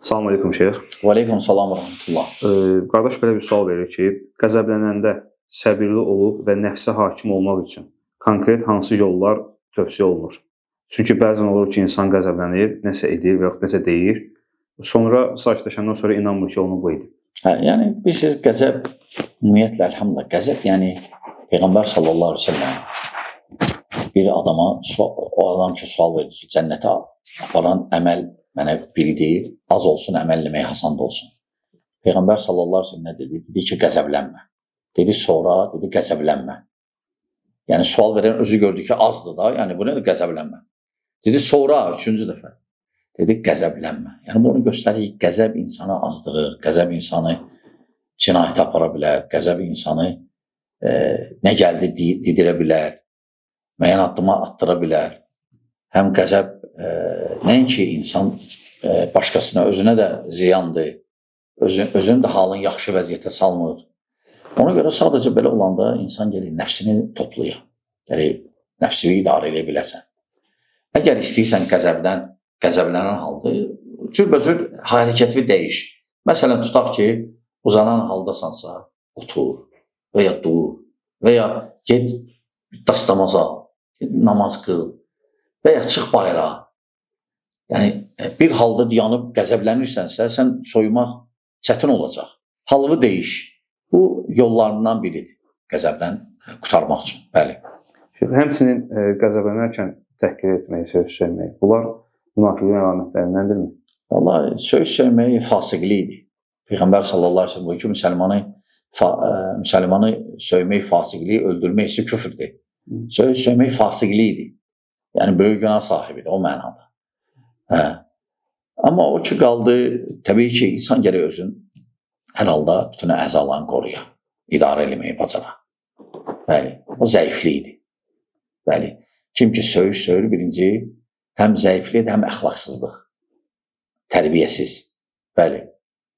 Salam aleykum şeyx. Və aleykum salam və rəhmətullah. Qardaş belə bir sual verir ki, qəzəblənəndə səbirli olub və nəfsə hakim olmaq üçün konkret hansı yollar tövsiyə olunur? Çünki bəzən olur ki, insan qəzəblənir, nəsə edir və yaxud nəsə deyir, sonra sakitləşəndən sonra inanmır ki, onu bu edib. Yəni bilirsiniz, qəzəb ümumiyyətlə elhamdülillah, qəzəb yəni Peyğəmbər sallallahu əleyhi və səlləm bir adama o adam ki sual verdi ki, cənnətə aparan əməl mənə bildir, az olsun, əməl eləmək asan da olsun. Peyğəmbər sallallahu əleyhi və səlləm nə dedi? Dedi ki, qəzəblənmə. Dedi sonra, dedi qəzəblənmə. Yəni sual verən özü gördü ki, azdır da, yəni bu nədir qəzəblənmə? Dedi sonra, üçüncü dəfə. Dedi qəzəblənmə. Yəni bunu göstərir, qəzəb insanı azdırır, qəzəb insanı cinayətə apara bilər, qəzəb insanı nə gəldi didirə bilər, müəyyən addıma attıra bilər. Həm qəzəb nəinki insan başqasına, özünə də ziyandır, özünün də halını yaxşı vəziyyətə salmır. Ona görə sadəcə belə olanda insan gəlir nəfsini toplayır, gəlir nəfsini idarə edə biləsən. Əgər istəyirsən qəzəblənən halda, cürbəcür hərəkətini dəyiş. Məsələn, tutaq ki, uzanan haldasansa, otur və ya dur və ya get dastamaza, namaz qıl və ya çıx bayrağa. Yəni, bir halda dayanıb qəzəblənirsənsə, sən soyumaq çətin olacaq. Halını deyiş. Bu yollarından biridir qəzəbdən qurtarmaq üçün. Bəli. Həmçinin qəzəblənərkən təhqir etmək, söz söymək, bunlar münafiqliyin əlamətlərindəndirmi? Vallahi, söz söymək fasiqlikdir. Peyğəmbər sallallahu əleyhi və səlləm buyurur ki, müsəlmanı söymək fasiqliyi, öldürmək isə küfrdür. Söz söymək fasiqlikdir. Yəni, böyük günah sahibidir o mənada. Amma o ki qaldı, təbii ki, insan gərək özün hər halda bütün əzalarını qoruya, idarə eləməyi bacara. Bəli, o zəiflikdir. Bəli, kim ki söyür, birinci, həm zəiflikdir, həm əxlaqsızlıq, tərbiyəsiz. Bəli.